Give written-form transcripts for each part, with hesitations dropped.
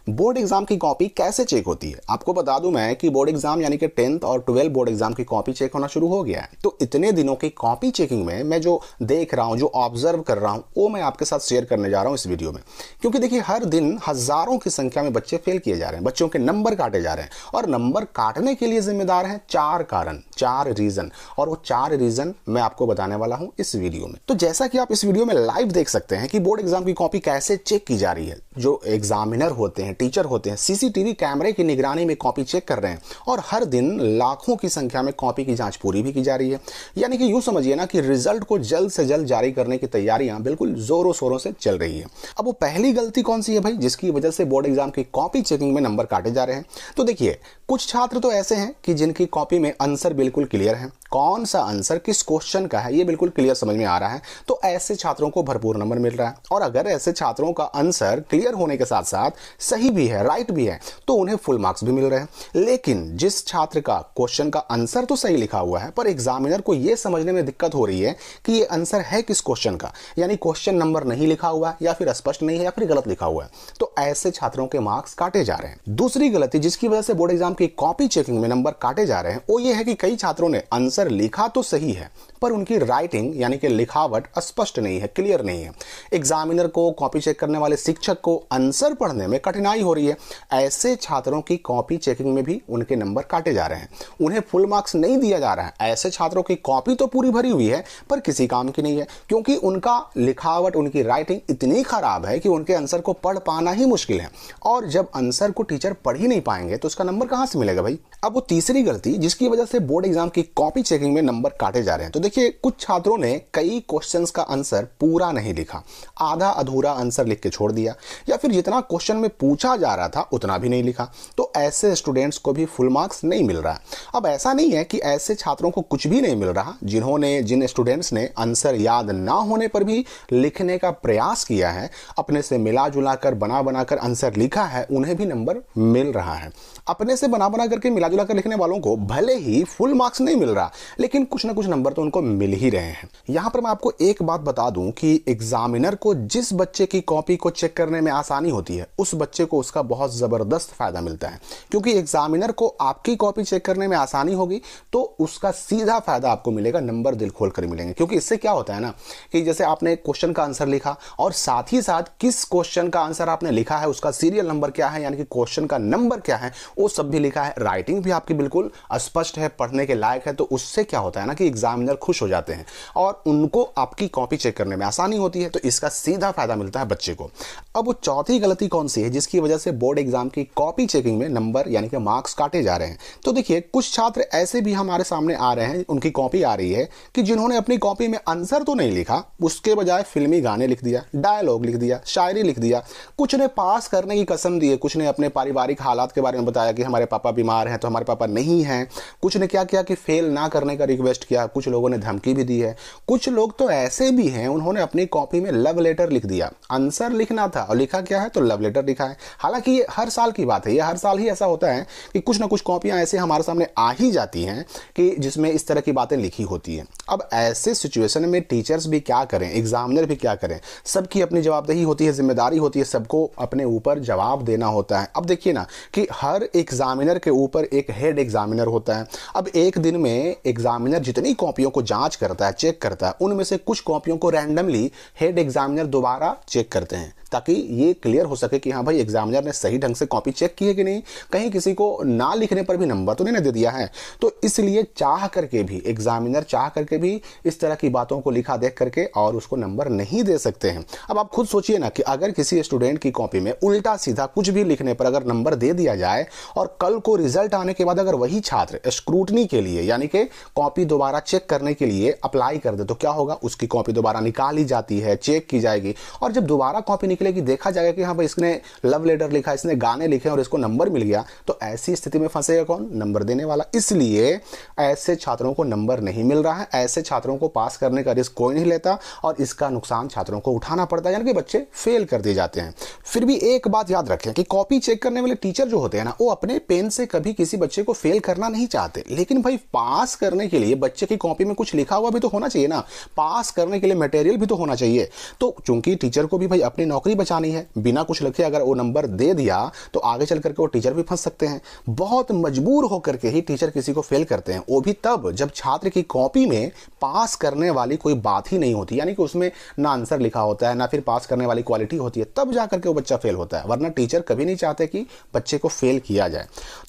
Board exam की copy कैसे check होती है। आपको बता दूं मैं कि बोर्ड एग्जाम यानी कि 10th और 12 बोर्ड एग्जाम की कॉपी चेक होना शुरू हो गया है। तो इतने दिनों की कॉपी चेकिंग में मैं जो देख रहा हूं, जो ऑब्जर्व कर रहा हूं, वो मैं आपके साथ शेयर करने जा रहा हूं इस वीडियो में। क्योंकि देखिए, हर दिन हजारों की संख्या में बच्चे फेल किए जा रहे हैं, बच्चों के नंबर काटे जा रहे हैं। और नंबर काटने के लिए जिम्मेदार हैं 4 कारण, 4 रीजन। और वो 4 रीजन मैं आपको बताने वाला हूं इस वीडियो में। तो जैसा कि आप इस वीडियो में लाइव देख सकते हैं कि बोर्ड एग्जाम की कॉपी कैसे चेक की जा रही है। जो एग्जामिनर होते हैं, टीचर होते हैं, सीसीटीवी कैमरे की निगरानी में कॉपी चेक कर रहे हैं। और हर दिन लाखों की संख्या में कॉपी की जांच पूरी भी की जा रही है। यानी कि यूं समझिए ना कि रिजल्ट को जल्द से जल्द जारी करने की तैयारियां बिल्कुल जोरों शोरों से चल रही है। अब वो पहली गलती कौन सी है भाई, जिसकी वजह से बोर्ड एग्जाम की कॉपी चेकिंग में नंबर काटे जा रहे हैं? तो देखिए, कुछ छात्र तो ऐसे हैं कि जिनकी कॉपी में आंसर बिल्कुल क्लियर है, कौन सा आंसर किस क्वेश्चन का है ये बिल्कुल क्लियर समझ में आ रहा है। तो ऐसे छात्रों को भरपूर नंबर मिल रहा है। और अगर ऐसे छात्रों का आंसर क्लियर होने के साथ साथ सही भी है, राइट भी है, तो उन्हें फुल मार्क्स भी मिल रहे हैं। लेकिन जिस छात्र का क्वेश्चन का आंसर तो सही लिखा हुआ है, पर एग्जामिनर को यह समझने में दिक्कत हो रही है कि ये आंसर है किस क्वेश्चन का, यानी क्वेश्चन नंबर नहीं लिखा हुआ है, या फिर स्पष्ट नहीं है, या फिर गलत लिखा हुआ है, तो ऐसे छात्रों के मार्क्स काटे जा रहे हैं। दूसरी गलती जिसकी वजह से बोर्ड एग्जाम की कॉपी चेकिंग में नंबर काटे जा रहे हैं, वो ये है कि कई छात्रों ने आंसर लिखा तो सही है, पर उनकी राइटिंग यानी कि लिखावट स्पष्ट नहीं है, क्लियर नहीं है। एग्जामिनर को, कॉपी चेक करने वाले शिक्षक को आंसर पढ़ने में कठिनाई हो रही है। ऐसे छात्रों की कॉपी चेकिंग में भी उनके नंबर काटे जा रहे हैं, उन्हें फुल मार्क्स नहीं दिया जा रहा है। ऐसे छात्रों की कॉपी तो पूरी भरी हुई है, पर किसी काम की नहीं है, क्योंकि उनका लिखावट, उनकी राइटिंग इतनी खराब है कि उनके आंसर को पढ़ पाना ही मुश्किल है। और जब आंसर को टीचर पढ़ ही नहीं पाएंगे तो उसका नंबर कहां से मिलेगा भाई। अब वो तीसरी गलती जिसकी वजह से बोर्ड एग्जाम की कॉपी चेकिंग में नंबर काटे जा रहे हैं, तो देखिए, कुछ छात्रों ने कई क्वेश्चंस का आंसर पूरा नहीं लिखा, आधा अधूरा आंसर लिख के छोड़ दिया, या फिर जितना क्वेश्चन में पूछा जा रहा था उतना भी नहीं लिखा। तो ऐसे स्टूडेंट्स को भी फुल मार्क्स नहीं मिल रहा है। अब ऐसा नहीं है कि ऐसे छात्रों को कुछ भी नहीं मिल रहा। जिन स्टूडेंट्स ने आंसर याद ना होने पर भी लिखने का प्रयास किया है, अपने से मिला जुला कर, बना बनाकर आंसर लिखा है, उन्हें भी नंबर मिल रहा है। अपने से बना बना करके, मिला जुला कर लिखने वालों को भले ही फुल मार्क्स नहीं मिल रहा, लेकिन कुछ ना कुछ नंबर तो उनको मिल ही रहे हैं। यहां पर मैं आपको एक बात बता दूं कि एग्जामिनर को जिस बच्चे की कॉपी को चेक करने में आसानी होती है, उस बच्चे को उसका बहुत जबरदस्त फायदा मिलता है। क्योंकि एग्जामिनर को आपकी कॉपी चेक करने में आसानी होगी तो उसका सीधा फायदा आपको मिलेगा, नंबर दिल खोल कर मिलेंगे। क्योंकि इससे क्या होता है ना कि जैसे आपने क्वेश्चन का आंसर लिखा और साथ ही साथ किस क्वेश्चन का आंसर आपने लिखा है, उसका सीरियल नंबर क्या है, यानी कि क्वेश्चन का नंबर क्या है, वो सब भी लिखा है। राइटिंग भी आपकी बिल्कुल स्पष्ट है, पढ़ने के लायक है। तो उससे क्या होता है ना कि एग्जामिनर खुश हो जाते हैं और उनको आपकी कॉपी चेक करने में आसानी होती है। तो इसका सीधा फायदा मिलता है बच्चे को। अब वो चौथी गलती कौन सी है जिसकी वजह से बोर्ड एग्जाम की कॉपी चेकिंग में नंबर यानी कि मार्क्स काटे जा रहे हैं? तो देखिए, कुछ छात्र ऐसे भी हमारे सामने आ रहे हैं, उनकी कॉपी आ रही है कि जिन्होंने अपनी कॉपी में आंसर तो नहीं लिखा, उसके बजाय फिल्मी गाने लिख दिया, डायलॉग लिख दिया, शायरी लिख दिया। कुछ ने पास करने की कसम दी है, कुछ ने अपने पारिवारिक हालात के बारे में बताया कि हमारे पापा बीमार हैं तो हमारे पापा नहीं हैं। कुछ ने क्या किया कि फेल ना करने का रिक्वेस्ट किया, कुछ लोगों ने धमकी भी दी है। कुछ लोग तो ऐसे भी हैं, उन्होंने अपनी कॉपी में लव लेटर लिख दिया। आंसर लिखना था और लिखा क्या है, तो लव लेटर लिखा है। हालांकि ये हर साल की बात है, ये हर साल ही ऐसा होता है कि कुछ ना कुछ कॉपियां ऐसे हमारे सामने आ ही जाती हैं कि जिसमें इस तरह की बातें लिखी होती हैं। अब ऐसे सिचुएशन में टीचर्स भी क्या करें, एग्जामिनर भी क्या करें? सबकी अपनी जवाबदेही होती है, जिम्मेदारी होती है, सबको अपने ऊपर जवाब देना होता है। अब देखिए ना कि हर एग्जामिनर के ऊपर एक हेड एग्जामिनर होता है। अब एक दिन में एग्जामिनर जितनी कॉपियों को जांच करता है, चेक करता है, उनमें से कुछ कॉपियों को रैंडमली हेड एग्जामिनर दोबारा चेक करते हैं, ताकि ये क्लियर हो सके कि हाँ भाई, एग्जामिनर ने सही ढंग से कॉपी चेक की है कि नहीं, कहीं किसी को ना लिखने पर भी नंबर तो नहीं दे दिया है। तो इसलिए चाह करके भी एग्जामिनर चाह करके भी इस तरह की बातों को लिखा देख करके और उसको नंबर नहीं दे सकते हैं। अब आप खुद सोचिए ना कि अगर किसी स्टूडेंट की कॉपी में उल्टा सीधा कुछ भी लिखने पर अगर नंबर दे दिया जाए और कल को रिजल्ट आने के बाद अगर वही छात्र स्क्रूटनी के लिए यानी कि कॉपी दोबारा चेक करने के लिए अप्लाई कर दे, तो क्या होगा? उसकी कॉपी दोबारा निकाली जाती है, चेक की जाएगी, और जब दोबारा कॉपी निकलेगी देखा जाएगा कि हाँ भाई, इसने लव लेटर लिखा, इसने गाने लिखे और इसको नंबर मिल गया। तो ऐसी स्थिति में फंसेगा कौन? नंबर देने वाला। इसलिए ऐसे छात्रों को नंबर नहीं मिल रहा है, ऐसे छात्रों को पास करने का रिस्क कोई नहीं लेता और इसका नुकसान छात्रों को उठाना पड़ता है, यानी कि बच्चे फेल कर दिए जाते हैं। फिर भी एक बात याद रखें कि कॉपी चेक करने वाले टीचर जो होते हैं ना, वो अपने पेन से कभी किसी बच्चे को फेल करना नहीं चाहते, लेकिन भाई पास करने के लिए बच्चे की कॉपी में कुछ लिखा हुआ भी तो होना चाहिए ना, पास करने के लिए मटेरियल भी तो होना चाहिए। तो चूंकि टीचर को भी भाई अपनी नौकरी नौकरी बचानी है, बिना कुछ लिखे अगर वो नंबर दे दिया तो आगे चल करके वो टीचर भी फंस सकते हैं। बहुत मजबूर होकर के ही टीचर किसी को फेल करते हैं, वो भी तब जब छात्र की कॉपी में पास करने वाली कोई बात ही नहीं होती, यानी कि उसमें ना आंसर लिखा होता है ना फिर पास करने वाली क्वालिटी होती है, तब जाकर के वो बच्चा फेल होता है। वरना टीचर कभी नहीं चाहते कि बच्चे को फेल किया जाए।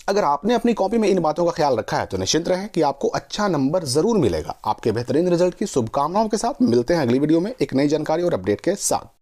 अगर आपने अपनी कॉपी में इन बातों का ख्याल रखा है तो निश्चिंत रहें कि आपको अच्छा नंबर जरूर मिलेगा। आपके बेहतरीन रिजल्ट की शुभकामनाओं के साथ मिलते हैं अगली वीडियो में एक नई जानकारी और अपडेट के साथ।